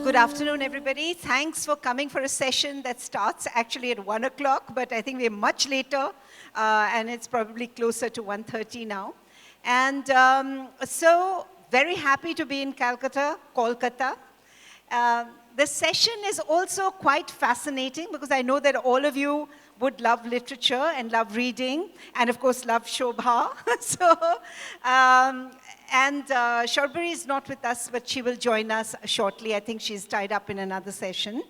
Good afternoon, everybody. Thanks for coming for a session that starts actually at 1 o'clock, but I think we're much later, and it's probably closer to 1:30 now. And so, very happy to be in Kolkata. The session is also quite fascinating because I know that all of you would love literature and love reading, and of course love Shobhaa. Sharbari is not with us, but she will join us shortly. I think she's tied up in another session.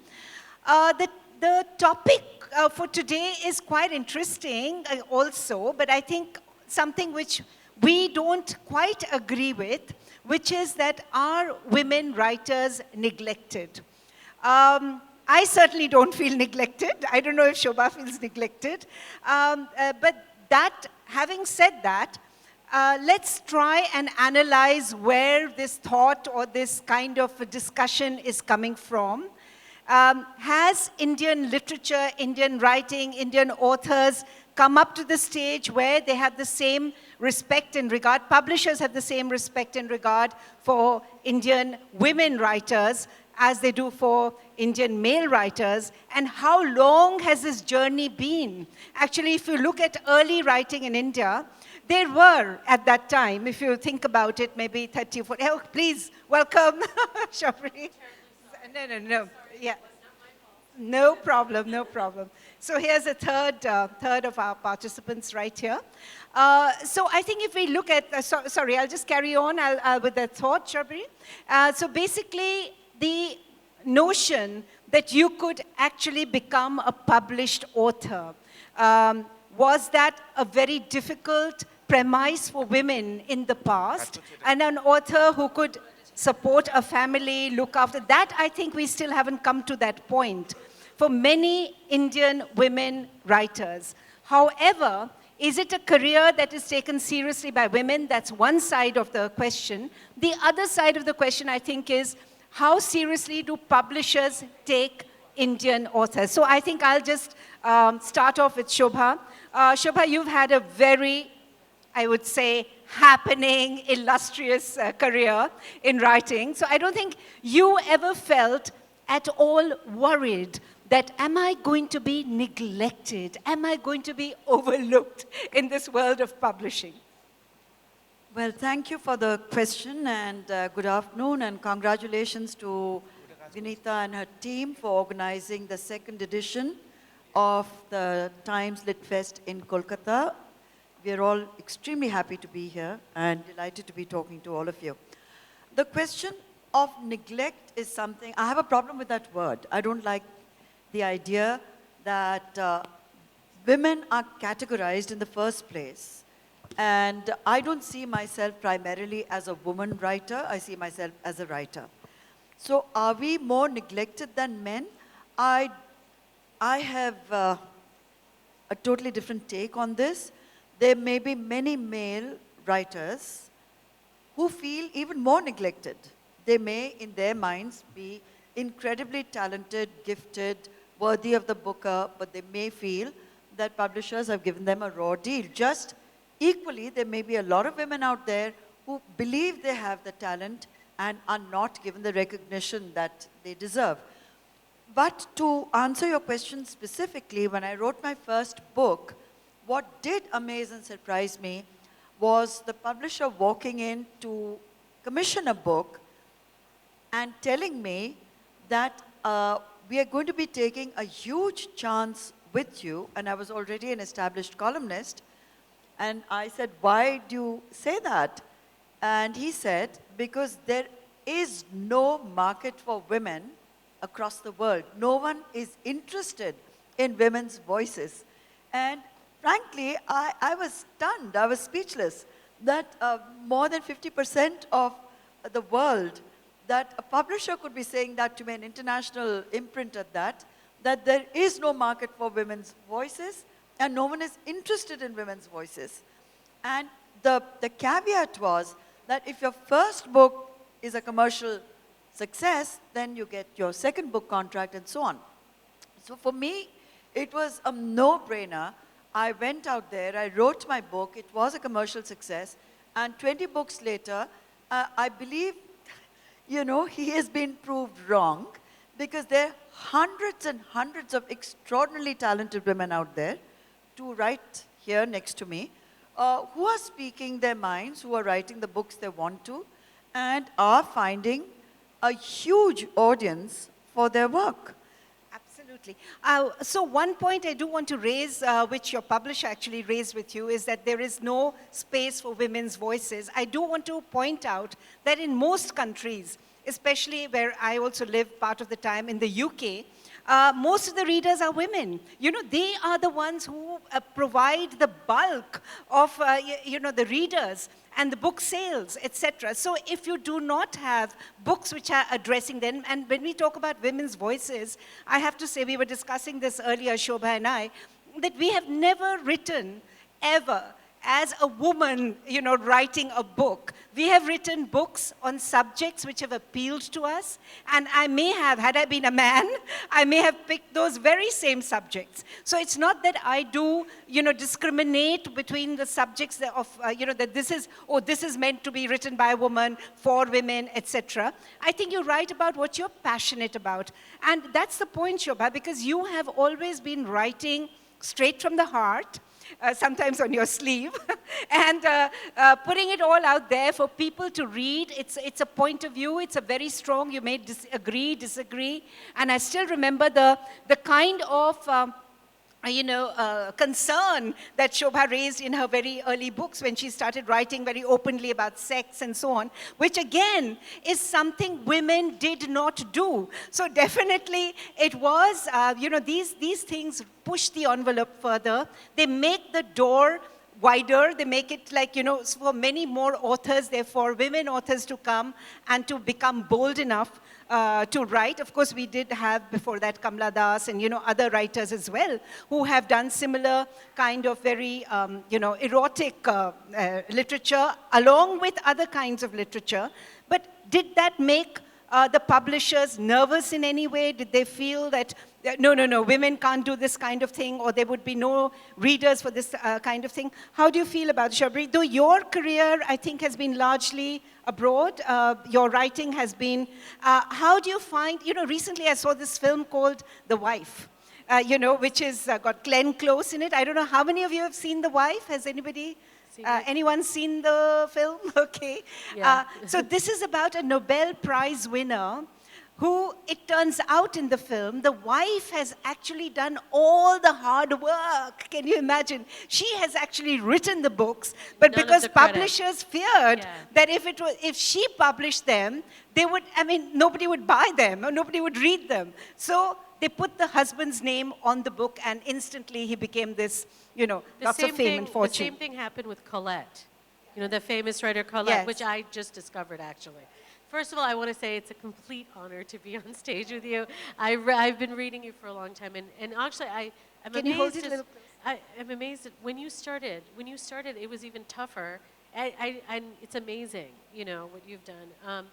The topic for today is quite interesting also, but I think something which we don't quite agree with, which is that are women writers neglected? I certainly don't feel neglected. I don't know if Shobhaa feels neglected. But having said that, let's try and analyze where this thought or this kind of a discussion is coming from. Has Indian literature, Indian writing, Indian authors come up to the stage where they have the same respect and regard, publishers have the same respect and regard for Indian women writers as they do for Indian male writers, and how long has this journey been? Actually, if you look at early writing in India, there were, at that time, if you think about it, maybe 30 or 40. Oh, please, welcome, Sharbari. No. Yeah. No problem, no problem. So here's a third of our participants right here. So I think if we look at, sorry, I'll just carry on with that thought, Sharbari. So basically, the notion that you could actually become a published author, was that a very difficult premise for women in the past, and an author who could support a family, look after that? I think we still haven't come to that point for many Indian women writers. However, is it a career that is taken seriously by women? That's one side of the question. The other side of the question, I think, is how seriously do publishers take Indian authors? So I think I'll just start off with Shobhaa. Shobhaa, you've had a very, I would say, happening, illustrious career in writing. So I don't think you ever felt at all worried that, am I going to be neglected? Am I going to be overlooked in this world of publishing? Well, thank you for the question, and good afternoon, and congratulations to Vinita and her team for organizing the second edition of the Times Lit Fest in Kolkata. We are all extremely happy to be here and delighted to be talking to all of you. The question of neglect is something, I have a problem with that word. I don't like the idea that women are categorized in the first place. And I don't see myself primarily as a woman writer. I see myself as a writer. So are we more neglected than men? I have a totally different take on this. There may be many male writers who feel even more neglected. They may, in their minds, be incredibly talented, gifted, worthy of the Booker, but they may feel that publishers have given them a raw deal. Just equally, there may be a lot of women out there who believe they have the talent and are not given the recognition that they deserve. But to answer your question specifically, when I wrote my first book, what did amaze and surprise me was the publisher walking in to commission a book and telling me that we are going to be taking a huge chance with you. And I was already an established columnist. And I said, why do you say that? And he said, because there is no market for women across the world. No one is interested in women's voices. And frankly, I was stunned. I was speechless that more than 50% of the world, that a publisher could be saying that to me, an international imprint at that there is no market for women's voices and no one is interested in women's voices. And the caveat was that if your first book is a commercial success, then you get your second book contract and so on. So for me, it was a no-brainer. I went out there, I wrote my book, it was a commercial success, and 20 books later, I believe, you know, he has been proved wrong because there are hundreds and hundreds of extraordinarily talented women out there, two right here next to me, who are speaking their minds, who are writing the books they want to, and are finding a huge audience for their work. Absolutely. So one point I do want to raise, which your publisher actually raised with you, is that there is no space for women's voices. I do want to point out that in most countries, especially where I also live part of the time in the UK, most of the readers are women. You know, they are the ones who provide the bulk of, you know, the readers and the book sales, etc. So if you do not have books which are addressing them, and when we talk about women's voices, I have to say, we were discussing this earlier, Shobhaa and I, that we have never written ever as a woman, you know, writing a book. We have written books on subjects which have appealed to us, and I may have, had I been a man, I may have picked those very same subjects. So it's not that I do, you know, discriminate between the subjects of, you know, that this is meant to be written by a woman, for women, etc. I think you're right about what you're passionate about. And that's the point, Shobhaa, because you have always been writing straight from the heart, sometimes on your sleeve, and putting it all out there for people to read. It's a point of view. It's a very strong, you may agree, disagree. And I still remember the kind of concern that Shobhaa raised in her very early books when she started writing very openly about sex and so on, which again is something women did not do. So definitely it was, these things push the envelope further. They make the door wider. They make it like, you know, for many more authors, therefore women authors to come and to become bold enough to write. Of course, we did have before that Kamla Das and, you know, other writers as well who have done similar kind of very, erotic literature along with other kinds of literature. But did that make the publishers nervous in any way? Did they feel that, no, women can't do this kind of thing, or there would be no readers for this kind of thing? How do you feel about it, Sharbari? Though your career, I think, has been largely abroad, your writing has been, how do you find, you know, recently I saw this film called The Wife, which is got Glenn Close in it. I don't know how many of you have seen The Wife. Has anybody? Anyone seen the film? Okay. Yeah. So this is about a Nobel Prize winner who, it turns out in the film, the wife has actually done all the hard work. Can you imagine? She has actually written the books, but None of because the credit. publishers feared that if she published them, nobody would buy them or nobody would read them. So they put the husband's name on the book, and instantly he became this, lots of fame and fortune. The same thing happened with Colette, the famous writer Colette, which I just discovered actually. First of all, I want to say it's a complete honor to be on stage with you. I've been reading you for a long time, and actually I'm Can you hold it a little I'm amazed that when you started, it was even tougher. And it's amazing, what you've done.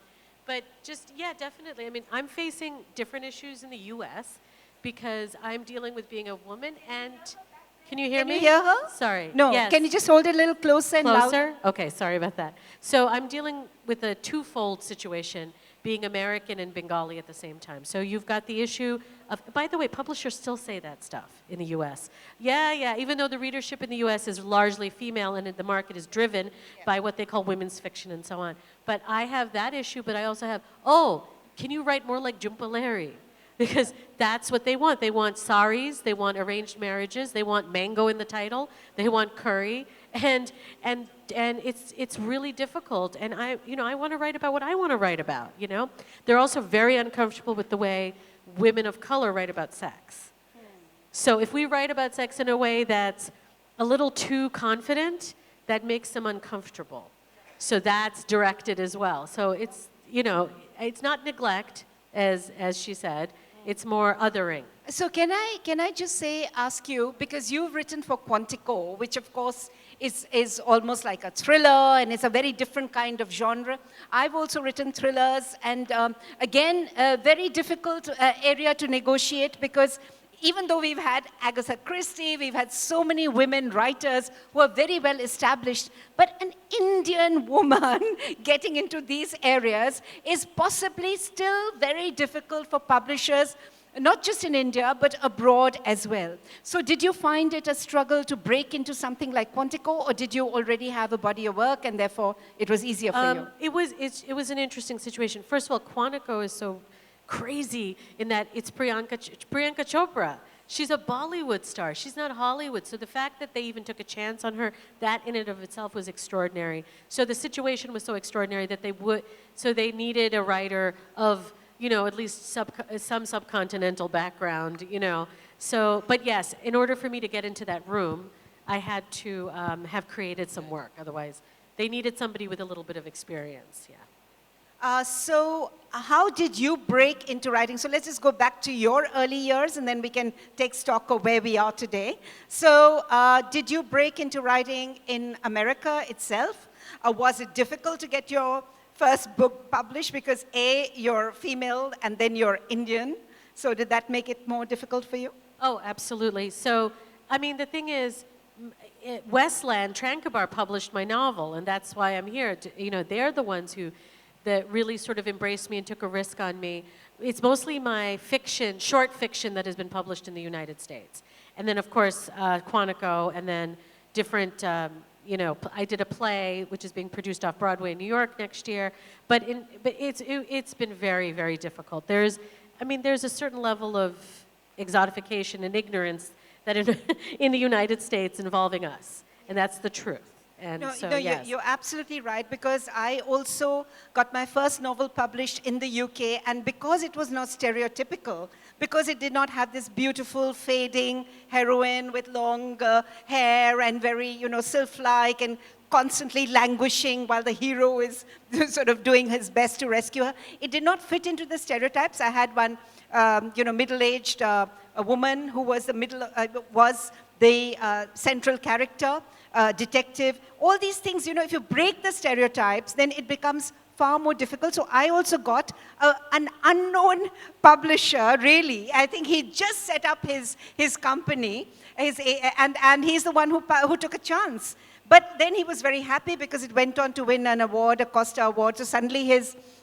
But just, yeah, definitely. I mean, I'm facing different issues in the U.S. because I'm dealing with being a woman and... Can you hear me? Can you hear her? Sorry. No. Yes. Can you just hold it a little closer and louder? Closer? Okay, sorry about that. So I'm dealing with a twofold situation, being American and Bengali at the same time. So you've got the issue of, by the way, publishers still say that stuff in the U.S. Yeah, even though the readership in the U.S. is largely female and the market is driven by what they call women's fiction and so on. But I have that issue, but I also have, can you write more like Jhumpa Lahiri? Because that's what they want. They want saris, they want arranged marriages, they want mango in the title, they want curry, and it's really difficult. And I want to write about what I want to write about. They're also very uncomfortable with the way women of color write about sex. So if we write about sex in a way that's a little too confident, that makes them uncomfortable. So that's directed as well. So it's it's not neglect, as she said. It's more othering. So can I just ask you, because you've written for Quantico, which of course is almost like a thriller, and it's a very different kind of genre. I've also written thrillers, and again, a very difficult area to negotiate, because even though we've had Agatha Christie, we've had so many women writers who are very well established, but an Indian woman getting into these areas is possibly still very difficult for publishers, not just in India, but abroad as well. So did you find it a struggle to break into something like Quantico, or did you already have a body of work and therefore it was easier for you? It was an interesting situation. First of all, Quantico is so crazy in that it's Priyanka Chopra. She's a Bollywood star. She's not Hollywood. So the fact that they even took a chance on her, that in and of itself was extraordinary. So the situation was so extraordinary that they needed a writer of, at least some subcontinental background, So, but yes, in order for me to get into that room, I had to have created some work. Otherwise, they needed somebody with a little bit of experience, yeah. So how did you break into writing? So let's just go back to your early years and then we can take stock of where we are today. So did you break into writing in America itself? Was it difficult to get your first book published because A, you're female and then you're Indian? So did that make it more difficult for you? Oh, absolutely. So, I mean, the thing is, Westland, Tranquebar published my novel, and that's why I'm here. They're the ones that really sort of embraced me and took a risk on me. It's mostly my fiction, short fiction, that has been published in the United States. And then, of course, Quantico, and then different, I did a play, which is being produced off Broadway in New York next year. But it's been very, very difficult. There's a certain level of exotification and ignorance that in the United States involving us. And that's the truth. And yes. You're absolutely right, because I also got my first novel published in the UK, and because it was not stereotypical, because it did not have this beautiful fading heroine with long hair and very, sylph-like and constantly languishing while the hero is sort of doing his best to rescue her, it did not fit into the stereotypes. I had one, middle-aged a woman who was the central character. Detective, all these things, if you break the stereotypes, then it becomes far more difficult. So I also got an unknown publisher, really. I think he just set up his company, and he's the one who took a chance. But then he was very happy because it went on to win an award, a Costa Award. So suddenly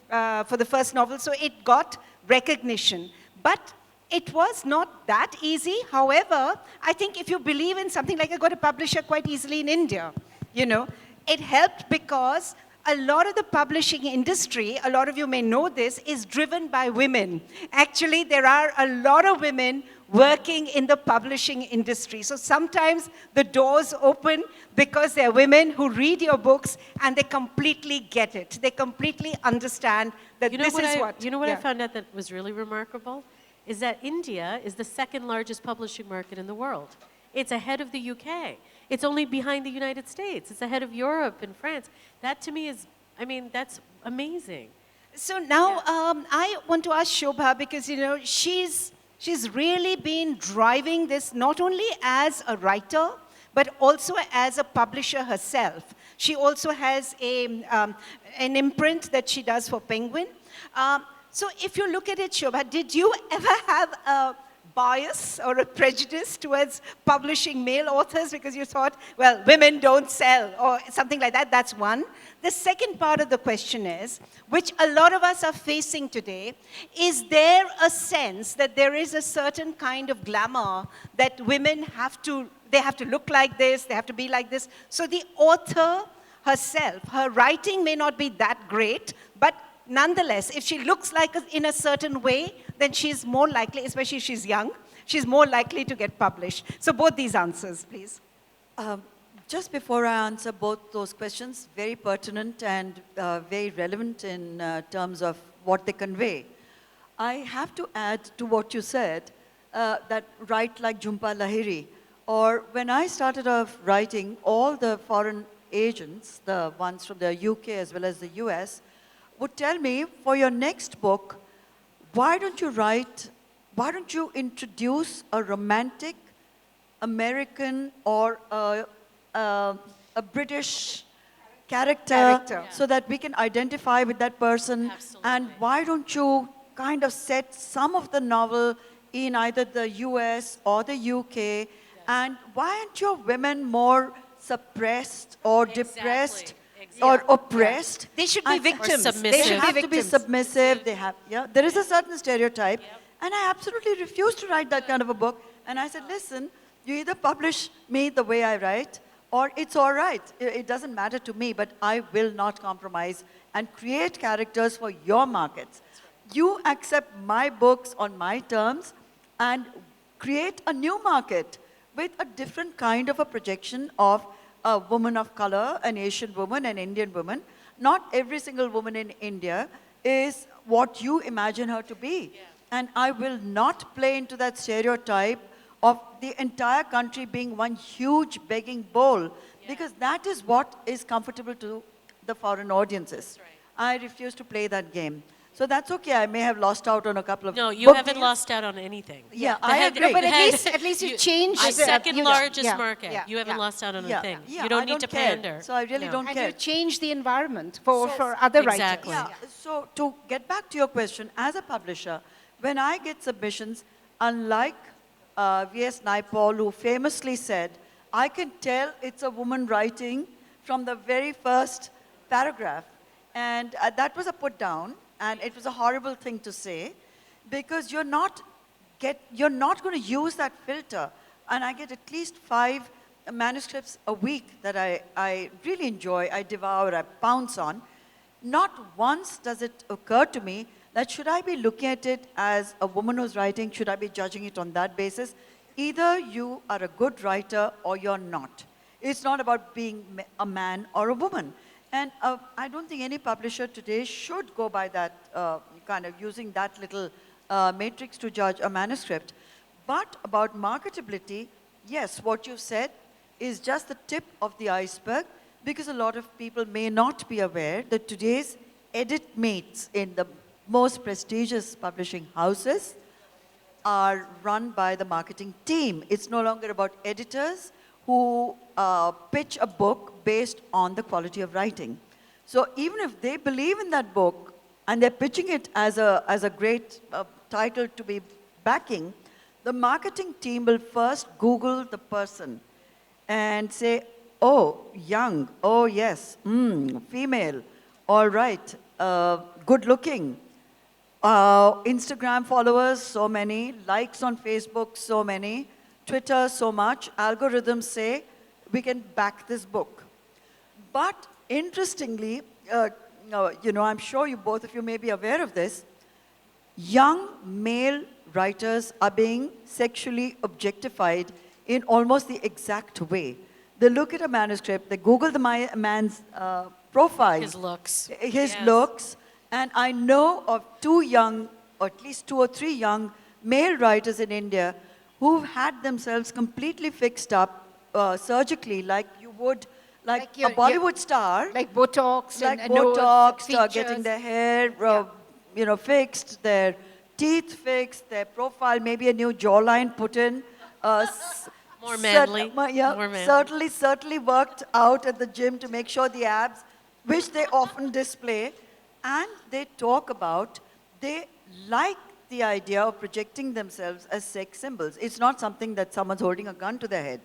for the first novel, so it got recognition. But it was not that easy. However, I think if you believe in something, like I got a publisher quite easily in India, it helped because a lot of the publishing industry, a lot of you may know this, is driven by women. Actually, there are a lot of women working in the publishing industry. So sometimes the doors open because there are women who read your books and they completely get it. They completely understand that this is what... You know what I found out that was really remarkable? Is that India is the second largest publishing market in the world. It's ahead of the UK. It's only behind the United States. It's ahead of Europe and France. That to me is, that's amazing. So now I want to ask Shobhaa, because, she's really been driving this not only as a writer, but also as a publisher herself. She also has an imprint that she does for Penguin. So if you look at it, Shobhaa, did you ever have a bias or a prejudice towards publishing male authors because you thought, well, women don't sell or something like that? That's one. The second part of the question is, which a lot of us are facing today, is there a sense that there is a certain kind of glamour that women have to look like this, they have to be like this? So the author herself, her writing may not be that great, but nonetheless, if she looks like in a certain way, then she's more likely, especially if she's young, she's more likely to get published. So both these answers, please. Just before I answer both those questions, very pertinent and very relevant in terms of what they convey. I have to add to what you said, that write like Jhumpa Lahiri. Or when I started off writing, all the foreign agents, the ones from the UK as well as the US, would tell me, for your next book, why don't you introduce a romantic American or a British character so that we can identify with that person? Absolutely. And why don't you kind of set some of the novel in either the US or the UK? And why aren't your women more suppressed or depressed or Exactly. oppressed? They should be And- victims. Or They They should have be to be victims. submissive. They have, yeah. There is a certain stereotype. And I absolutely refuse to write that kind of a book. And I said, listen, you either publish me the way I write, or it's all right. It doesn't matter to me, but I will not compromise and create characters for your markets. You accept my books on my terms and create a new market with a different kind of a projection of a woman of color, an Asian woman, an Indian woman. Not every single woman in India is what you imagine her to be. And I will not play into that stereotype of the entire country being one huge begging bowl, because that is what is comfortable to the foreign audiences. I refuse to play that game. So that's okay. I may have lost out on a couple of No, you book haven't deals. lost out on anything. Yeah, The I head- agree. But the at least you changed The the- second you know, largest yeah, market. yeah, You haven't yeah. lost out on a thing. Yeah, You don't I need to care. pander. So I really No. don't And care. you change the environment for other Exactly. writers. Yeah, so to get back to your question, as a publisher, when I get submissions, unlike V.S. Naipaul, who famously said, I can tell it's a woman writing from the very first paragraph. And that was a put down, and it was a horrible thing to say, because you're not going to use that filter. And I get at least 5 manuscripts a week that I really enjoy, I devour, I pounce on. Not once does it occur to me that should I be looking at it as a woman who's writing, should I be judging it on that basis? Either you are a good writer or you're not. It's not about being a man or a woman. And I don't think any publisher today should go by that, kind of using that little matrix to judge a manuscript. But about marketability, yes, what you've said is just the tip of the iceberg, because a lot of people may not be aware that today's edit mates in the most prestigious publishing houses are run by the marketing team. It's no longer about editors who pitch a book based on the quality of writing. So even if they believe in that book and they're pitching it as a great title to be backing, the marketing team will first Google the person and say, oh, young, oh yes, female, all right, good looking, Instagram followers, so many, likes on Facebook, so many, Twitter, so much, algorithms say we can back this book. But interestingly, I'm sure both of you may be aware of this, young male writers are being sexually objectified in almost the exact way. They look at a manuscript, they Google the man's profile. His looks. His Yes. looks. And I know of 2 young, or at least 2 or 3 young male writers in India who've had themselves completely fixed up surgically, like you would, like a Bollywood star. Like Botox Like and nose Botox, features. getting their hair, fixed, their teeth fixed, their profile, maybe a new jawline put in. More manly. More manly. Certainly worked out at the gym to make sure the abs, which they often display. And they talk about, they like the idea of projecting themselves as sex symbols. It's not something that someone's holding a gun to their head.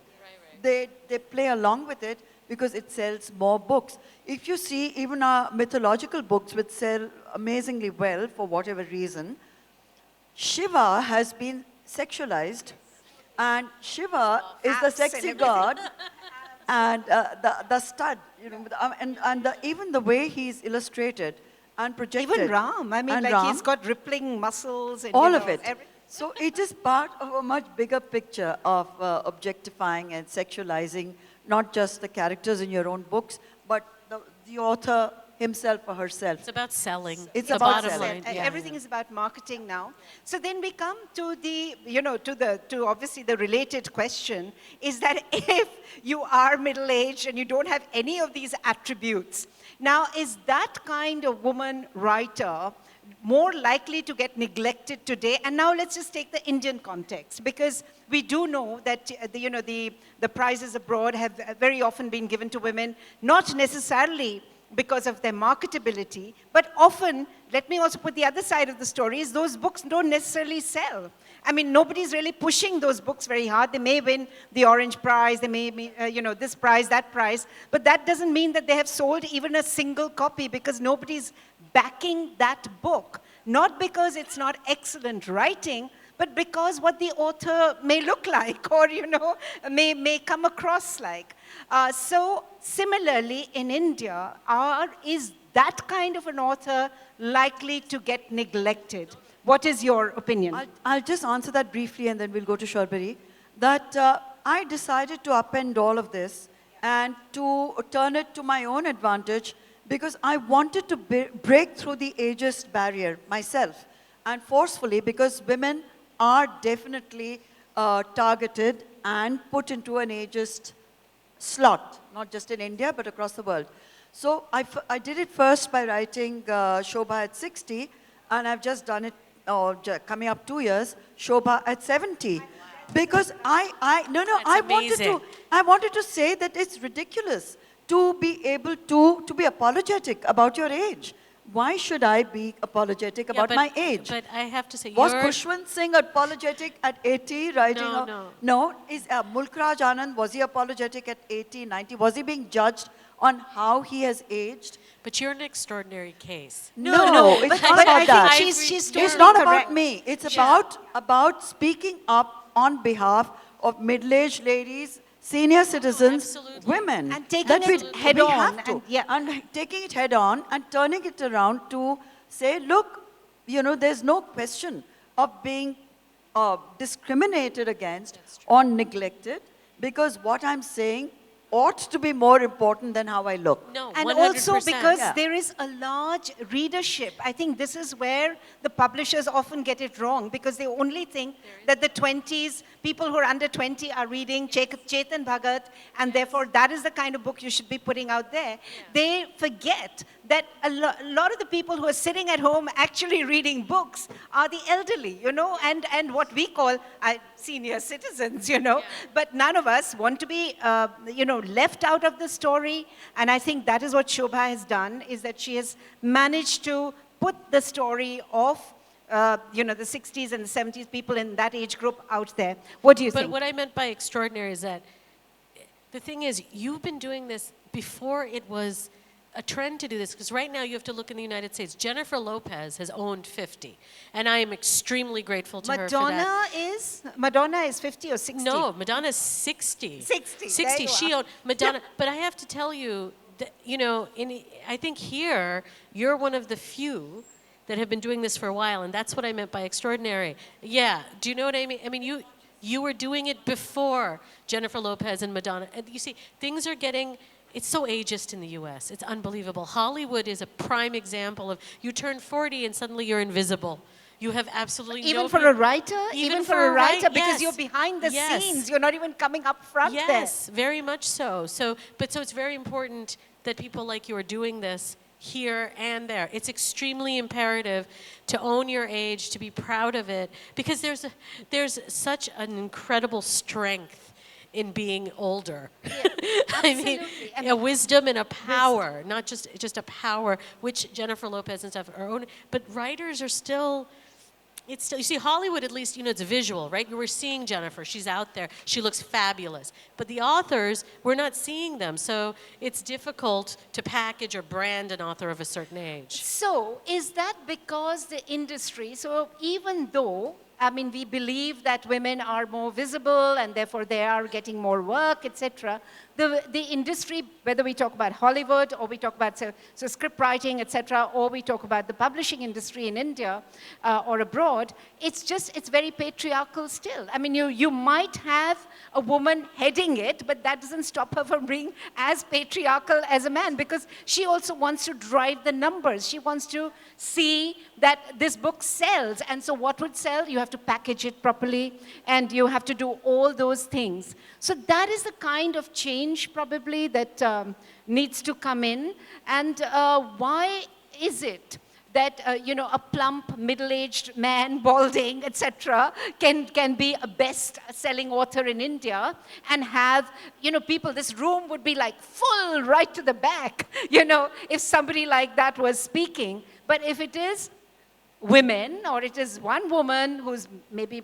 Right. They play along with it because it sells more books. If you see even our mythological books, which sell amazingly well for whatever reason, Shiva has been sexualized, and Shiva is the sexy god, and the stud, even the way he's illustrated and projected. Even Ram, I mean, And like Ram, he's got rippling muscles and all of it. everything. So it is part of a much bigger picture of objectifying and sexualizing not just the characters in your own books, but the author himself or herself. It's about selling. It's the about bottom selling. line. Yeah. Everything is about marketing now. So then we come to the, to obviously the related question is that if you are middle-aged and you don't have any of these attributes, now is that kind of woman writer more likely to get neglected today? And now let's just take the Indian context, because we do know that the prizes abroad have very often been given to women, not necessarily because of their marketability. But often, let me also put the other side of the story, is those books don't necessarily sell. I mean, nobody's really pushing those books very hard. They may win the Orange Prize, they may, this prize, that prize, but that doesn't mean that they have sold even a single copy because nobody's backing that book. Not because it's not excellent writing, but because what the author may look like or, may come across like. So similarly, in India, is that kind of an author likely to get neglected? What is your opinion? I'll just answer that briefly and then we'll go to Sharbari. That I decided to upend all of this and to turn it to my own advantage because I wanted to break through the ageist barrier myself, and forcefully, because women are definitely targeted and put into an ageist slot, not just in India, but across the world. So I did it first by writing Shobhaa at 60, and I've just done it, coming up 2 years, Shobhaa at 70. Because I wanted to say that it's ridiculous to be able to be apologetic about your age. Why should I be apologetic about my age? But I have to say, was Kishwar Singh apologetic at 80, writing? No. Is Mulkraj Anand, was he apologetic at 80, 90? Was he being judged on how he has aged? But you're an extraordinary case. No, it's not about that. She's totally It's not correct. about me. It's about speaking up on behalf of middle-aged ladies, senior citizens, absolutely. women. And taking it head on. And taking it head on and turning it around to say, look, there's no question of being discriminated against or neglected, because what I'm saying ought to be more important than how I look. No, And 100%. also because there is a large readership. I think this is where the publishers often get it wrong, because they only think that the 20s, people who are under 20 are reading Chetan Bhagat, and therefore that is the kind of book you should be putting out there. They forget that a lot of the people who are sitting at home actually reading books are the elderly, and what we call senior citizens, But none of us want to be, left out of the story. And I think that is what Shobhaa has done, is that she has managed to put the story of, the 60s and the 70s, people in that age group out there. What do you think? But what I meant by extraordinary is that the thing is, you've been doing this before it was a trend to do this, because right now you have to look in the United States. Jennifer Lopez has owned 50, and I am extremely grateful to her for that. Madonna is 50 or 60? No, Madonna's 60. 60. 60. She owned Madonna. But I have to tell you that, I think here you're one of the few that have been doing this for a while, and that's what I meant by extraordinary. Yeah. Do you know what I mean? I mean, you were doing it before Jennifer Lopez and Madonna. And you see, things are getting. It's so ageist in the U.S. It's unbelievable. Hollywood is a prime example of you turn 40 and suddenly you're invisible. You have absolutely even for a writer? Even for a writer, because yes. you're behind the Yes. scenes. You're not even coming up front there. Yes, very much so. So it's very important that people like you are doing this here and there. It's extremely imperative to own your age, to be proud of it, because there's such an incredible strength in being older. Yeah, I mean, a wisdom and a power, not just a power, which Jennifer Lopez and stuff are own. But writers are still, you see, Hollywood at least, it's visual, right? We're seeing Jennifer, she's out there, she looks fabulous. But the authors, we're not seeing them, so it's difficult to package or brand an author of a certain age. So is that because the industry, so even though, we believe that women are more visible and therefore they are getting more work, etc. The industry, whether we talk about Hollywood or we talk about script writing, etc., or we talk about the publishing industry in India or abroad, it's very patriarchal still. I mean, you might have a woman heading it, but that doesn't stop her from being as patriarchal as a man, because she also wants to drive the numbers. She wants to see that this book sells. And so what would sell? You have to package it properly, and you have to do all those things. So that is the kind of change probably that needs to come in. And why is it that, a plump, middle-aged man, balding, etc., can be a best-selling author in India and have, people, this room would be like full right to the back, if somebody like that was speaking. But if it is women, or it is one woman who's maybe,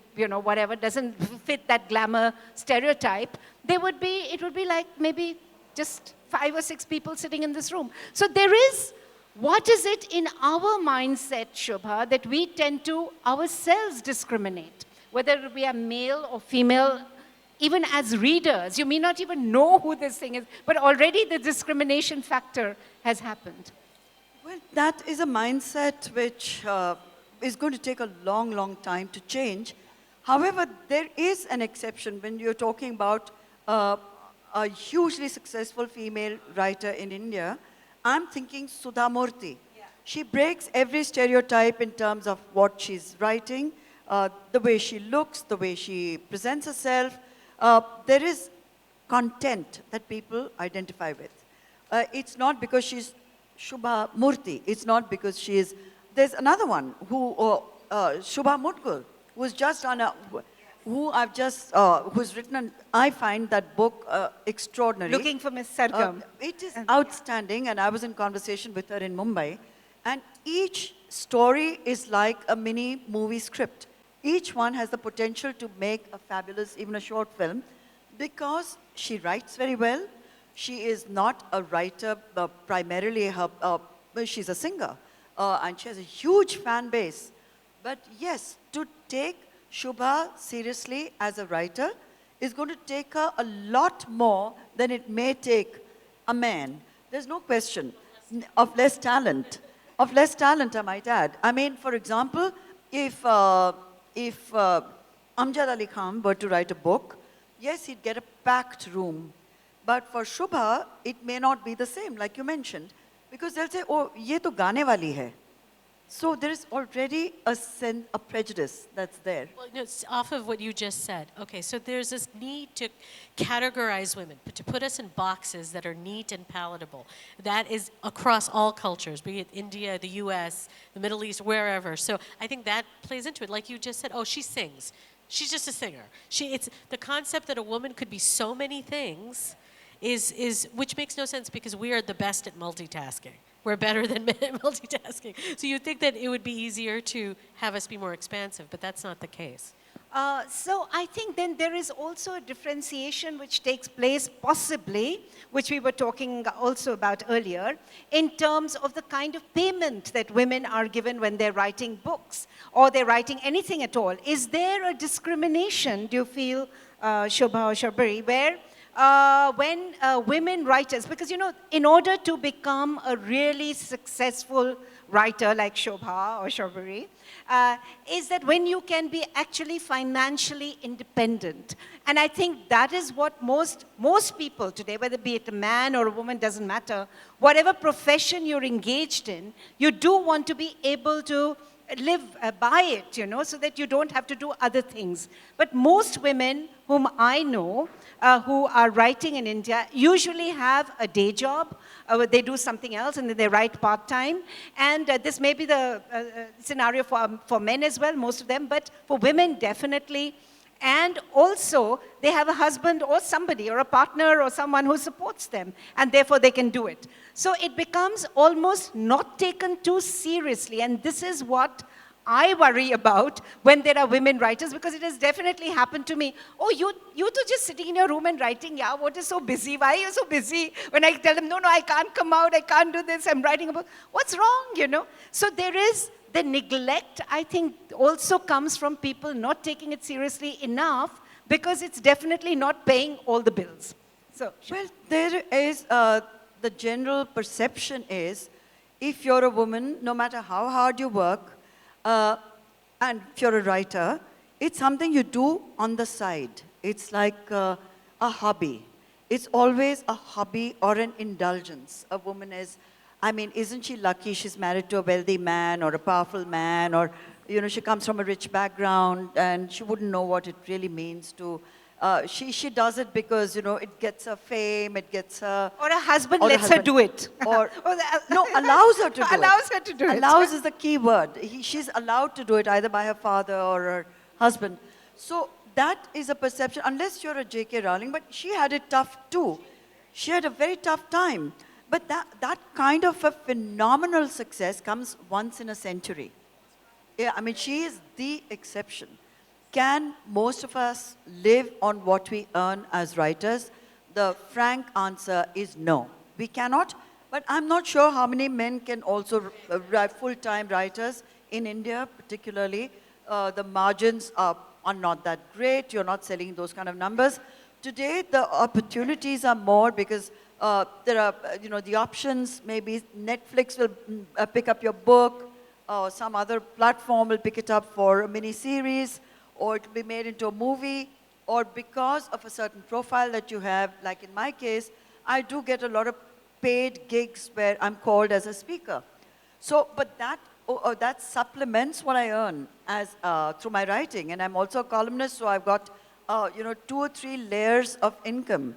whatever, doesn't fit that glamour stereotype, it would be like maybe just 5 or 6 people sitting in this room. So there is, what is it in our mindset, Shobhaa, that we tend to ourselves discriminate, whether we are male or female, even as readers. You may not even know who this thing is, but already the discrimination factor has happened. Well, that is a mindset which is going to take a long, long time to change. However, there is an exception when you're talking about a hugely successful female writer in India. I'm thinking Sudha Murthy. Yeah. She breaks every stereotype in terms of what she's writing, the way she looks, the way she presents herself. There is content that people identify with. It's not because she's Shobhaa Murthy. It's not because she is. There's another one who, Shobhaa Mudgal, who's just on a, who's written, I find that book extraordinary. Looking for Miss Sargam. It is outstanding, and I was in conversation with her in Mumbai, and each story is like a mini movie script. Each one has the potential to make a fabulous, even a short film, because she writes very well. She is not a writer primarily, she's a singer, and she has a huge fan base. But yes, to take Shobhaa seriously as a writer is going to take her a lot more than it may take a man. There's no question of less talent. Of less talent, I might add. I mean, for example, if Amjad Ali Khan were to write a book, yes, he'd get a packed room. But for Shobhaa, it may not be the same, like you mentioned, because they'll say, oh, ye to gaane wali hai. So there is already a prejudice that's there. Well, it's off of what you just said. Okay, so there's this need to categorize women, to put us in boxes that are neat and palatable. That is across all cultures, be it India, the US, the Middle East, wherever. So I think that plays into it. Like you just said, oh, she sings. She's just a singer. It's the concept that a woman could be so many things is which makes no sense because we are the best at multitasking. We're better than men at multitasking. So you'd think that it would be easier to have us be more expansive, but that's not the case. So I think then there is also a differentiation which takes place possibly, which we were talking also about earlier, in terms of the kind of payment that women are given when they're writing books or they're writing anything at all. Is there a discrimination, do you feel, Shobhaa or Sharbari, where when women writers, because in order to become a really successful writer like Shobhaa or Sharbari, is that when you can be actually financially independent. And I think that is what most people today, whether be it a man or a woman, doesn't matter, whatever profession you're engaged in, you do want to be able to live by it, so that you don't have to do other things. But most women whom I know who are writing in India usually have a day job. They do something else and then they write part-time. And this may be the scenario for men as well, most of them, but for women definitely. And also, they have a husband or somebody or a partner or someone who supports them, and therefore they can do it. So it becomes almost not taken too seriously, and this is what I worry about when there are women writers, because it has definitely happened to me. Oh, you two just sitting in your room and writing, yeah, what is so busy? Why are you so busy? When I tell them, no, I can't come out, I can't do this, I'm writing about, what's wrong, So there is the neglect, I think, also comes from people not taking it seriously enough because it's definitely not paying all the bills. So, well, there is, the general perception is, if you're a woman, no matter how hard you work, and if you're a writer, it's something you do on the side. It's like a hobby. It's always a hobby or an indulgence. A woman is, isn't she lucky she's married to a wealthy man or a powerful man, or, she comes from a rich background and she wouldn't know what it really means to she does it because, it gets her fame, it gets her... Or a husband or a lets her husband. do it. Or, the- no, allows her to do it. Allows her to do it. Allows is the key word. She's allowed to do it either by her father or her husband. So that is a perception, unless you're a J.K. Rowling, but she had it tough too. She had a very tough time. But that kind of a phenomenal success comes once in a century. Yeah, I mean, she is the exception. Can most of us live on what we earn as writers? The frank answer is no. We cannot, but I'm not sure how many men can also write full-time writers in India, particularly. The margins are not that great. You're not selling those kind of numbers. Today, the opportunities are more because there are, the options. Maybe Netflix will pick up your book, or some other platform will pick it up for a mini-series, or it will be made into a movie, or because of a certain profile that you have, like in my case, I do get a lot of paid gigs where I'm called as a speaker. So, but that supplements what I earn as through my writing, and I'm also a columnist, so I've got 2 or 3 layers of income.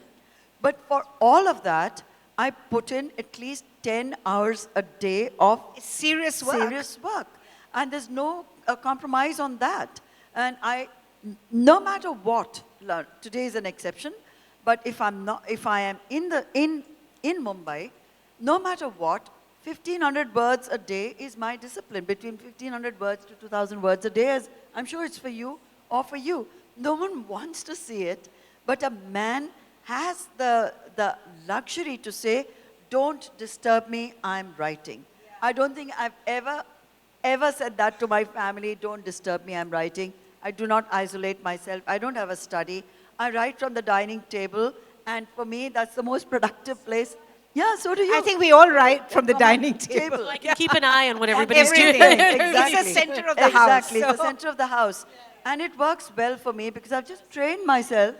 But for all of that, I put in at least 10 hours a day of Serious work. serious work. And there's no compromise on that. And no matter what, today is an exception, but if I am in Mumbai, no matter what, 1,500 words a day is my discipline, between 1,500 words to 2,000 words a day, as I'm sure it's for you or for you. No one wants to see it, but a man has the luxury to say, don't disturb me, I'm writing. I don't think I've ever said that to my family, don't disturb me, I'm writing. I do not isolate myself. I don't have a study. I write from the dining table, and for me, that's the most productive place. Yeah, so do you. I think we all write from the dining table. So I can keep an eye on what everybody's everything. doing. Exactly. It's the center of the house. Exactly, it's the center of the house. And it works well for me because I've just trained myself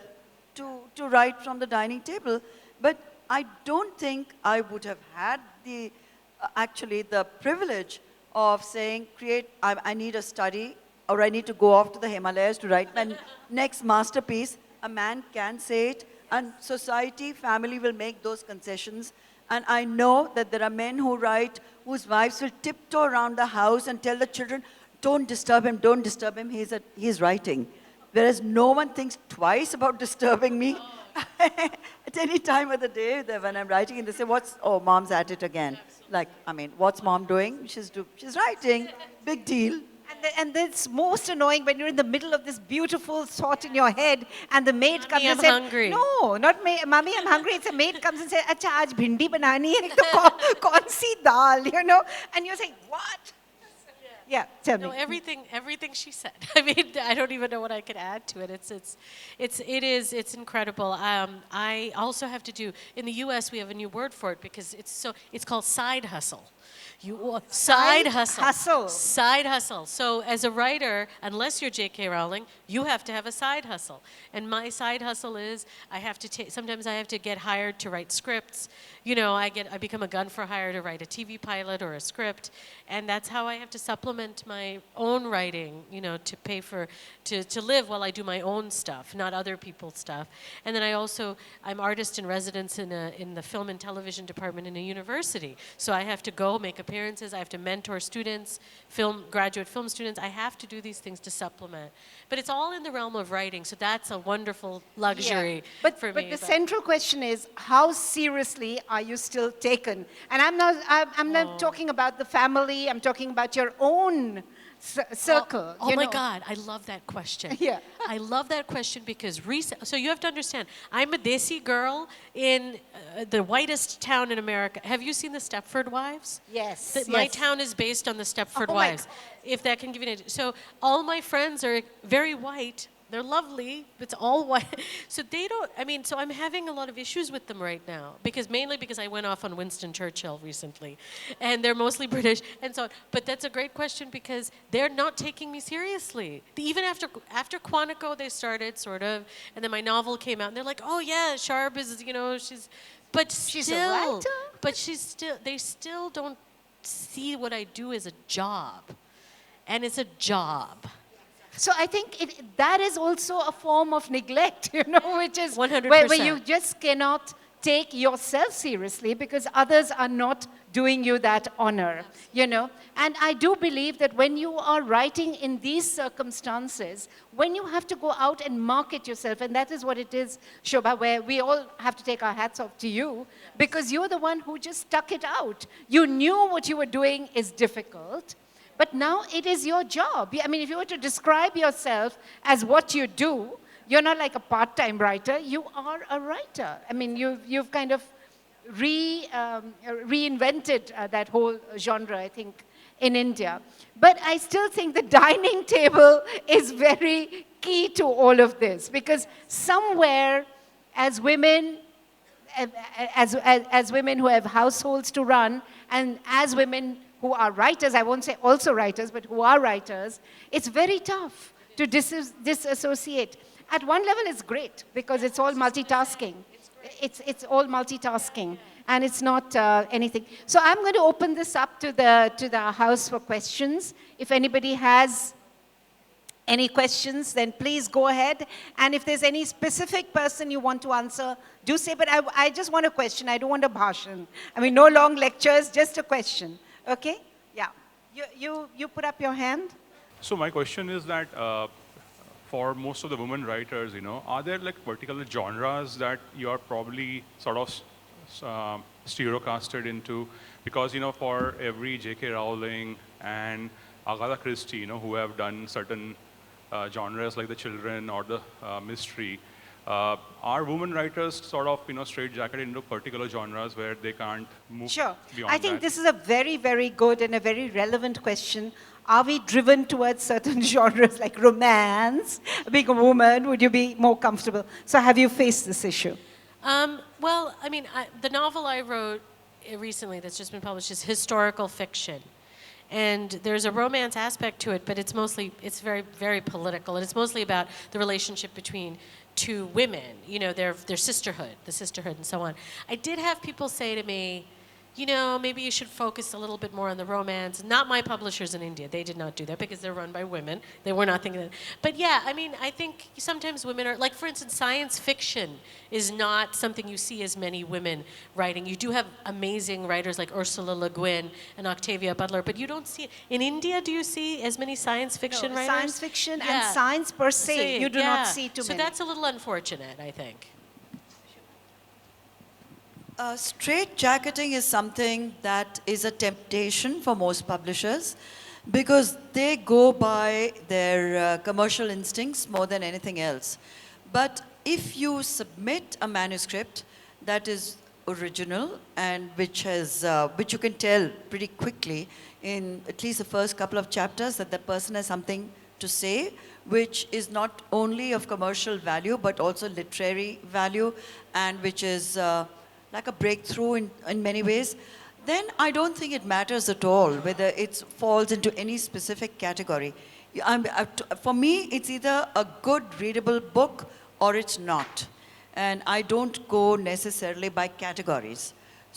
to write from the dining table. But I don't think I would have had actually the privilege of saying, I need a study, or I need to go off to the Himalayas to write my next masterpiece. A man can say it, and society, family will make those concessions. And I know that there are men who write, whose wives will tiptoe around the house and tell the children, don't disturb him, he's writing. Whereas no one thinks twice about disturbing me. At any time of the day when I'm writing, and they say, mom's at it again. Like, what's mom doing? She's writing, big deal. And it's most annoying when you're in the middle of this beautiful thought in your head, and the maid comes and says, hungry. "No, not Mommy, I'm hungry." It's a maid comes and says, "Acha, aaj bhindi banani hai, to kaun si dal?" And you're saying, "What?" Yeah, tell me. No, everything she said. I mean, I don't even know what I could add to it. It's incredible. I also have to do, in the U.S. we have a new word for it because it's called side hustle. Side hustle. Side hustle. So as a writer, unless you're J.K. Rowling, you have to have a side hustle. And my side hustle is sometimes I have to get hired to write scripts. I become a gun for hire to write a TV pilot or a script, and that's how I have to supplement my own writing, to pay to live while I do my own stuff, not other people's stuff. And then I'm artist in residence in the film and television department in a university. So I have to go make appearances, I have to mentor students, graduate film students. I have to do these things to supplement. But it's all in the realm of writing, so that's a wonderful luxury for me. But the central question is, how seriously are you still taken? And I'm not talking about the family, I'm talking about your own circle. Oh my God, I love that question. Yeah. I love that question because so you have to understand, I'm a Desi girl in the whitest town in America. Have you seen the Stepford Wives? Yes. My town is based on the Stepford Wives, if that can give you an idea. So all my friends are very white. They're lovely. It's all white. So so I'm having a lot of issues with them right now mainly because I went off on Winston Churchill recently, and they're mostly British and so on. But that's a great question because they're not taking me seriously. Even after Quantico, they started sort of, and then my novel came out, and they're like, oh yeah, Sharp is, she's a writer? But they still don't see what I do as a job, and it's a job. So I think that is also a form of neglect, which is 100%. where you just cannot take yourself seriously because others are not doing you that honor, And I do believe that when you are writing in these circumstances, when you have to go out and market yourself, and that is what it is, Shobhaa, where we all have to take our hats off to you, because you're the one who just stuck it out. You knew what you were doing is difficult, but now it is your job. I mean, if you were to describe yourself as what you do, you're not like a part-time writer, you are a writer. I mean, you've kind of reinvented that whole genre, I think, in India. But I still think the dining table is very key to all of this, because somewhere, as women, as women who have households to run, and as women who are writers, I won't say also writers, but who are writers, it's very tough to disassociate. At one level, it's great, because it's all multitasking. It's all multitasking, and it's not anything. So I'm going to open this up to the house for questions. If anybody has any questions, then please go ahead. And if there's any specific person you want to answer, do say. But I just want a question. I don't want a bhashan. I mean, no long lectures, just a question. Okay? Yeah. You put up your hand. So my question is that for most of the women writers, are there like particular genres that you are probably sort of stereocasted into? Because, for every J.K. Rowling and Agatha Christie, who have done certain genres like the children or the mystery, are women writers sort of, straitjacketed into particular genres where they can't move Sure. beyond I think that? this is a very, very good and a very relevant question. Are we driven towards certain genres like romance? Being a woman, would you be more comfortable? So have you faced this issue? Well, I mean, the novel I wrote recently that's just been published is historical fiction. And there's a romance aspect to it, but it's very, very political. And it's mostly about the relationship between two women, their sisterhood, the sisterhood and so on. I did have people say to me, maybe you should focus a little bit more on the romance. Not my publishers in India. They did not do that because they're run by women. They were not thinking that. But yeah, I mean, I think sometimes women are, like, for instance, science fiction is not something you see as many women writing. You do have amazing writers like Ursula Le Guin and Octavia Butler, but you don't see, in India, do you see as many science fiction writers? Science fiction and science per se, you do not see too many. So that's a little unfortunate, I think. Straitjacketing is something that is a temptation for most publishers because they go by their commercial instincts more than anything else. But if you submit a manuscript that is original and which you can tell pretty quickly in at least the first couple of chapters that the person has something to say, which is not only of commercial value but also literary value, and which is like a breakthrough in many ways, then I don't think it matters at all whether it falls into any specific category. For me, it's either a good readable book or it's not. And I don't go necessarily by categories.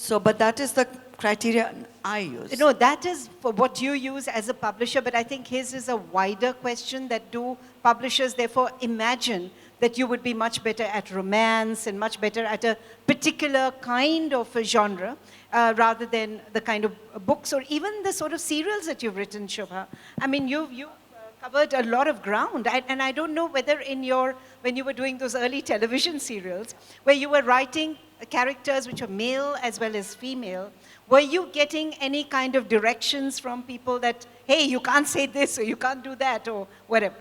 But that is the criteria I use. No, that is for what you use as a publisher, but I think his is a wider question that do publishers therefore imagine that you would be much better at romance and much better at a particular kind of a genre rather than the kind of books or even the sort of serials that you've written, Shobhaa. I mean, you've covered a lot of ground. And I don't know whether when you were doing those early television serials, where you were writing characters which are male as well as female, were you getting any kind of directions from people that, hey, you can't say this or you can't do that or whatever?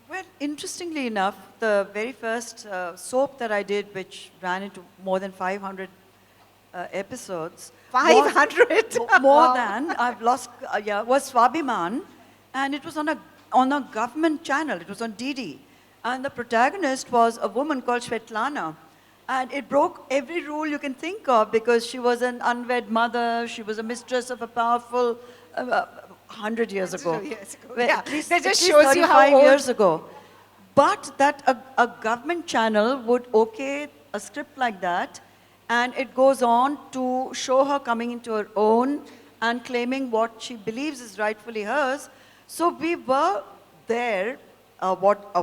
Well, interestingly enough, the very first soap that I did, which ran into more than 500 episodes. 500? More than, I've lost, was Swabhiman. And it was on a government channel. It was on DD. And the protagonist was a woman called Svetlana. And it broke every rule you can think of because she was an unwed mother. She was a mistress of a powerful 100 years ago. Well, At least, that just at least shows you how 35 old. years ago. But that a government channel would okay a script like that, and it goes on to show her coming into her own and claiming what she believes is rightfully hers. So we were there what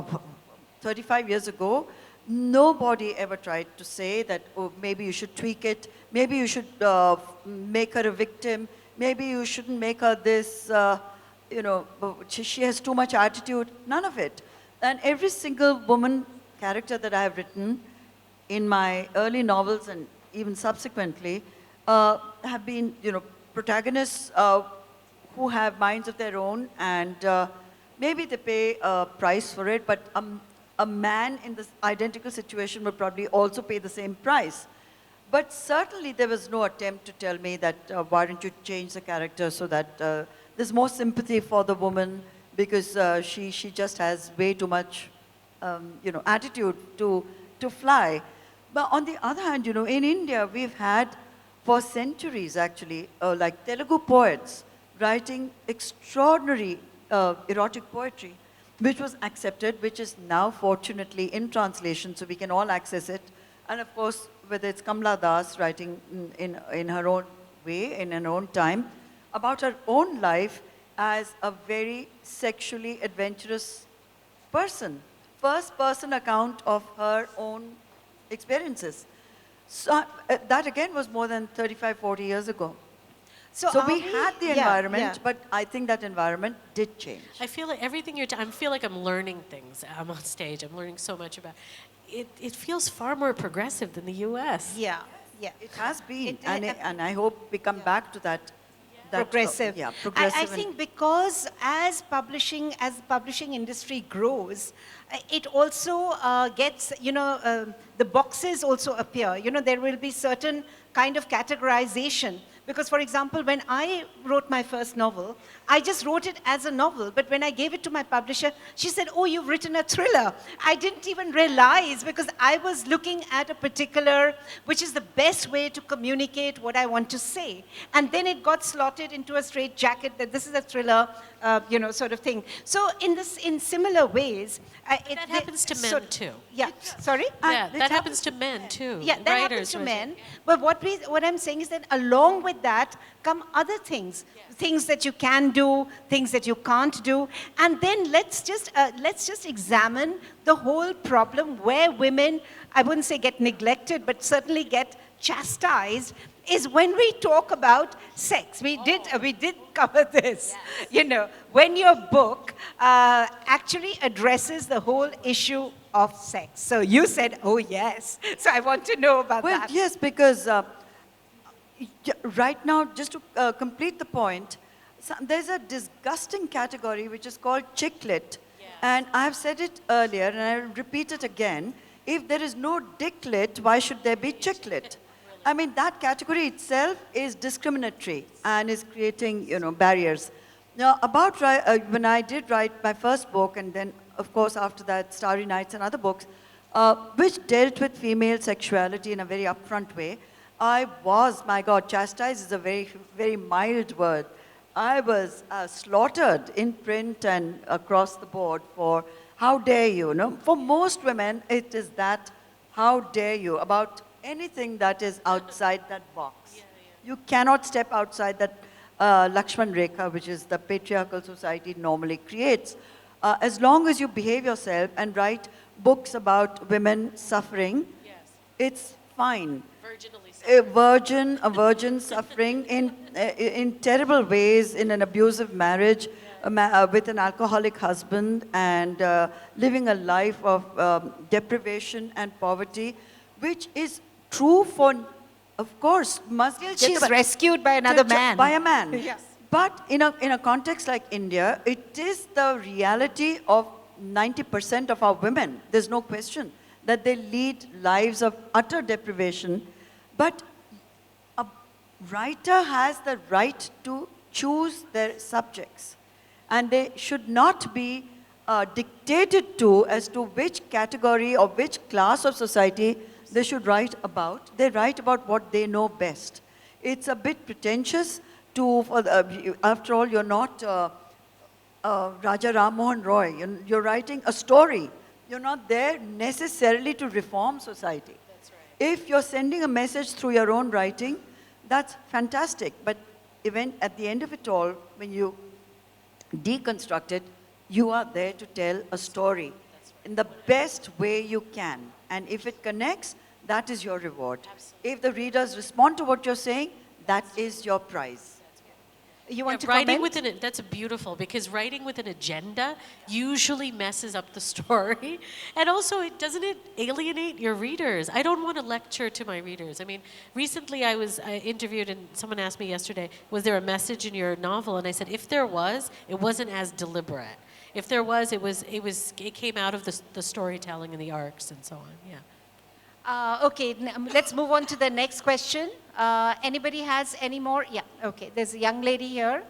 35 years ago, nobody ever tried to say that, oh, maybe you should tweak it, maybe you should make her a victim, maybe you shouldn't make her this, she has too much attitude, none of it. And every single woman character that I have written in my early novels and even subsequently have been, protagonists who have minds of their own, and maybe they pay a price for it, but a man in this identical situation would probably also pay the same price. But certainly there was no attempt to tell me that why don't you change the character so that there's more sympathy for the woman because she just has way too much attitude to fly. But on the other hand, in India we've had for centuries actually, like Telugu poets writing extraordinary erotic poetry, which was accepted, which is now fortunately in translation, so we can all access it. And of course, whether it's Kamala Das writing in her own way, in her own time, about her own life as a very sexually adventurous person. First person account of her own experiences. So that again was more than 35, 40 years ago. So we had the environment, but I think that environment did change. I feel like everything I feel like I'm learning things. I'm on stage. I'm learning so much about it. It feels far more progressive than the U.S. Yeah, yeah. It has been, and I hope we come back to that. Progressive. Progressive. I think because as the publishing industry grows, it also gets, the boxes also appear. There will be certain kind of categorization. Because, for example, when I wrote my first novel, I just wrote it as a novel. But when I gave it to my publisher, she said, oh, you've written a thriller. I didn't even realize because I was looking at a particular, which is the best way to communicate what I want to say. And then it got slotted into a straitjacket that this is a thriller, sort of thing. So in similar ways. That happens to men too. Yeah, sorry? Yeah, that happens to men too. Yeah, that happens to men. But what I'm saying is that along with that come other things, things that you can do, things that you can't do, and then let's just examine the whole problem where women, I wouldn't say get neglected, but certainly get chastised. Is when we talk about sex. We did cover this. When your book actually addresses the whole issue of sex. So you said, oh yes. So I want to know about that. Well, yes, because right now, just to complete the point, there's a disgusting category which is called chicklet. Yeah. And I've said it earlier, and I'll repeat it again. If there is no dicklet, why should there be chicklet? I mean, that category itself is discriminatory and is creating, barriers. Now, when I did write my first book, and then, of course, after that, Starry Nights and other books, which dealt with female sexuality in a very upfront way, I was, my God, chastised is a very, very mild word. I was slaughtered in print and across the board for how dare you, For most women, it is that, how dare you, about anything that is outside that box. You cannot step outside that Lakshman Rekha, which is the patriarchal society normally creates. As long as you behave yourself and write books about women suffering, it's fine. Virginally a virgin suffering in terrible ways in an abusive marriage with an alcoholic husband and living a life of deprivation and poverty, which is true for, of course, must Till she's rescued by another man. By a man. Yes. But in a context like India, it is the reality of 90% of our women. There's no question that they lead lives of utter deprivation. But a writer has the right to choose their subjects. And they should not be dictated to as to which category or which class of society they should write about. They write about what they know best. It's a bit pretentious after all, you're not Raja Ram Mohan Roy. You're writing a story. You're not there necessarily to reform society. That's right. If you're sending a message through your own writing, that's fantastic. But even at the end of it all, when you deconstruct it, You are there to tell a story in the best way you can. And if it connects, that is your reward. If the readers respond to what you're saying, that is your prize. You want to writing comment? that's beautiful, because writing with an agenda usually messes up the story. And also, doesn't it alienate your readers? I don't want to lecture to my readers. I mean, recently I interviewed, and someone asked me yesterday, was there a message in your novel? And I said, if there was, it wasn't as deliberate. If there was, it came out of the storytelling and the arcs and so on. Yeah. Okay, let's move on to the next question. Anybody has any more? Yeah, okay. There's a young lady here.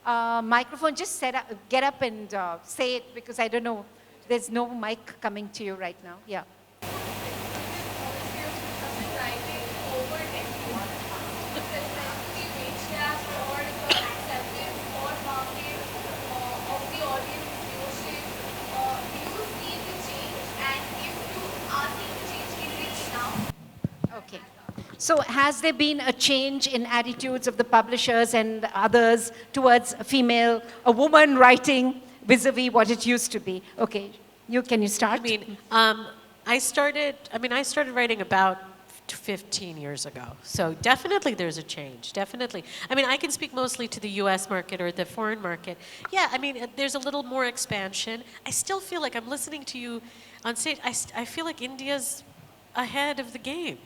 Microphone, just get up and say it, because I don't know. There's no mic coming to you right now. Yeah. Okay. So has there been a change in attitudes of the publishers and others towards a woman writing vis-a-vis what it used to be? Okay, can you start? I mean, I started writing about 15 years ago. So definitely there's a change, definitely. I mean, I can speak mostly to the US market or the foreign market. Yeah, I mean, there's a little more expansion. I still feel like I'm listening to you on stage. I feel like India's ahead of the game.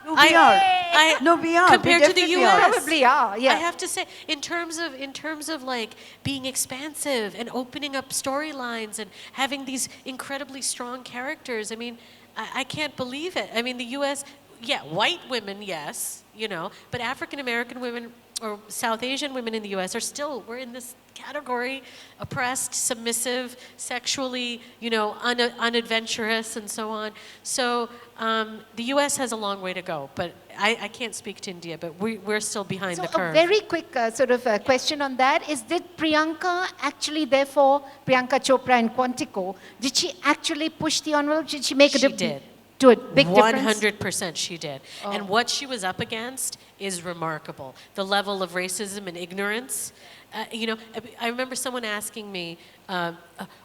No, we are. No, we are. Compared We to the definitely US. are. Probably are, yeah. I have to say, in terms of like being expansive and opening up storylines and having these incredibly strong characters, I mean, I can't believe it. I mean, the US, yeah, white women, yes, but African American women or South Asian women in the US we're in this category, oppressed, submissive, sexually, unadventurous, and so on. So the US has a long way to go, but I can't speak to India, but we're still behind the curve. A very quick question on that is, did Priyanka actually, therefore, Priyanka Chopra in Quantico, did she actually push the envelope? Did she make She did. To a big difference? 100% she did. Oh. And what she was up against is remarkable. The level of racism and ignorance. I remember someone asking me,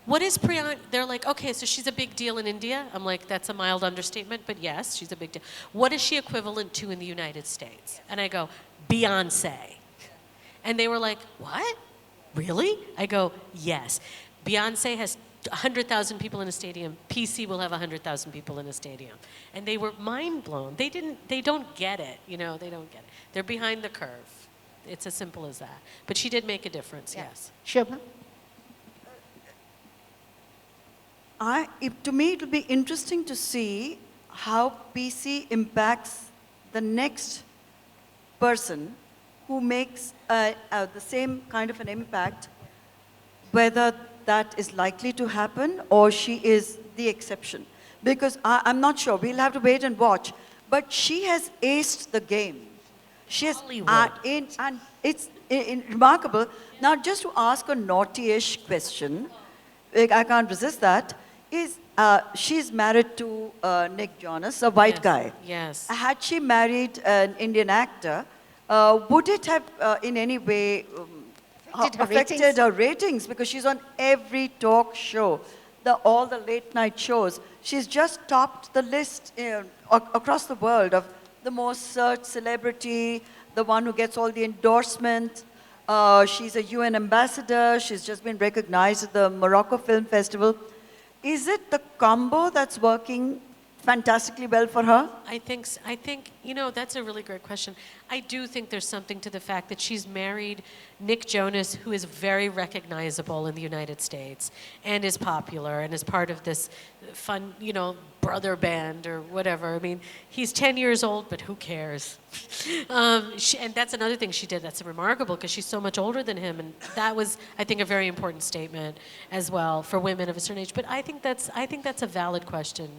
what is Priyanka? They're like, okay, so she's a big deal in India. I'm like, that's a mild understatement, but yes, she's a big deal. What is she equivalent to in the United States? And I go, Beyonce. And they were like, what? Really? I go, yes. Beyonce has 100,000 people in a stadium. PC will have 100,000 people in a stadium. And they were mind blown. They don't get it, they don't get it. They're behind the curve. It's as simple as that. But she did make a difference, yes. Shobhaa? To me, it will be interesting to see how PC impacts the next person who makes the same kind of an impact, whether that is likely to happen or she is the exception. Because I'm not sure. We'll have to wait and watch. But she has aced the game. She has, and it's remarkable. Now, just to ask a naughty-ish question, I can't resist that, is she's married to Nick Jonas, a white guy. Yes. Had she married an Indian actor, would it have in any way affected her ratings? Because she's on every talk show, all the late night shows. She's just topped the list across the world of the most searched celebrity, the one who gets all the endorsement. She's a UN ambassador. She's just been recognized at the Morocco Film Festival. Is it the combo that's working fantastically well for her? I think, that's a really great question. I do think there's something to the fact that she's married Nick Jonas, who is very recognizable in the United States and is popular and is part of this fun, brother band or whatever. I mean, he's 10 years old, but who cares? And that's another thing she did that's remarkable, because she's so much older than him. And that was, I think, a very important statement as well for women of a certain age. But I think that's a valid question.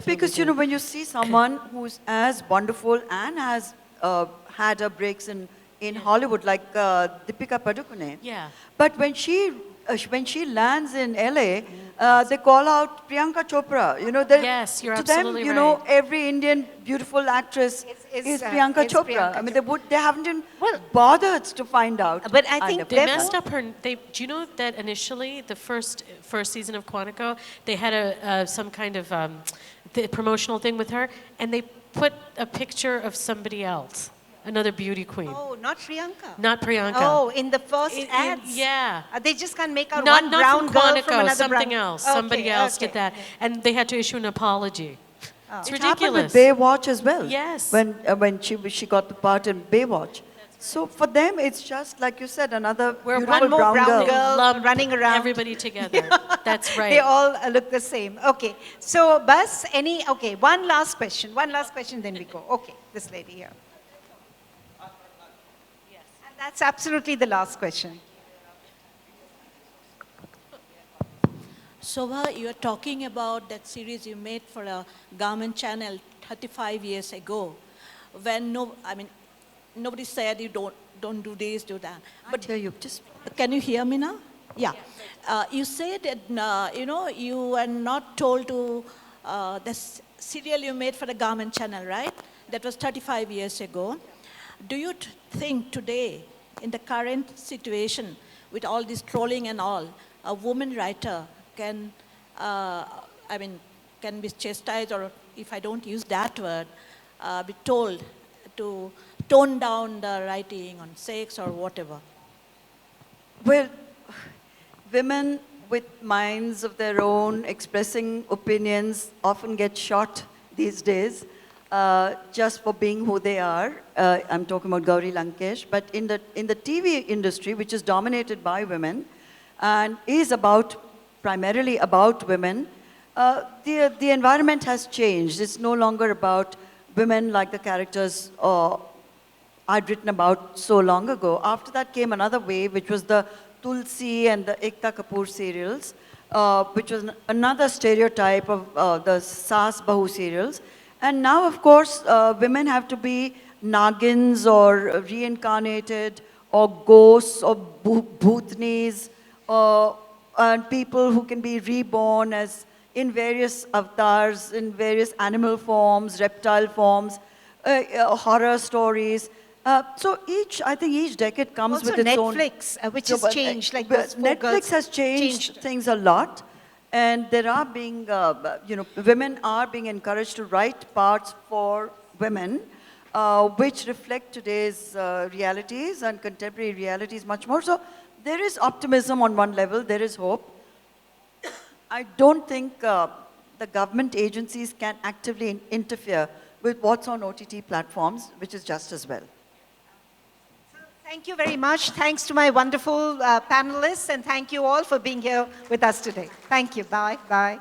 Because, when you see someone who's as wonderful and has had her breaks in Hollywood, like Deepika Padukone. Yeah. But when she when she lands in LA, they call out Priyanka Chopra. You know, Yes, you're to them, absolutely you know, right. every Indian beautiful actress is Priyanka it's Chopra. Priyanka I mean, Chopra. they haven't even Well, bothered to find out. but I And think if They they messed would- up her. Do you know that initially, the first season of Quantico, they had some kind of the promotional thing with her, and they put a picture of somebody else, another beauty queen, oh, not Priyanka. not Priyanka. Oh, in the first ads. Yeah. They just can't make out Not one brown from girl Quantico, from another something brown. else. Okay, Somebody else okay. did that, and they had to issue an apology. It's It happened with ridiculous. Baywatch as well. Yes. When she got the part in Baywatch. So for them, it's just like you said, another We're beautiful one more brown girl. girl. Lump running around. everybody together. That's right. They all look the same. Okay. So, Bas, okay, one last question. One last question, then we go. Okay, this lady here. And that's absolutely the last question. Shobhaa, you are talking about that series you made for a government channel 35 years ago, when nobody said you don't do this, do that. But hear you, just Can you hear me now? Yeah. You said that you are not told to serial you made for the government channel, right? That was 35 years ago. Do you think today, in the current situation, with all this trolling and all, a woman writer can be chastised, or if I don't use that word, be told to tone down the writing on sex or whatever? well, women with minds of their own, expressing opinions, often get shot these days just for being who they are. I'm talking about Gauri Lankesh, but in the TV industry, which is dominated by women and is primarily about women, the environment has changed. It's no longer about women like the characters I'd written about so long ago. After that came another wave, which was the Tulsi and the Ekta Kapoor serials, which was another stereotype of the Saas Bahu serials. And now, of course, women have to be Nagins or reincarnated or ghosts or bhutnis, and people who can be reborn as in various avatars, in various animal forms, reptile forms, horror stories. So I think each decade comes Also with its own. Netflix, which has but, changed, like but those four girls Netflix has changed things a lot, and there are being, women are being encouraged to write parts for women, which reflect today's realities and contemporary realities much more. So there is optimism on one level, there is hope. I don't think the government agencies can actively interfere with what's on OTT platforms, which is just as well. Thank you very much. Thanks to my wonderful panelists, and thank you all for being here with us today. Thank you. Bye. Bye.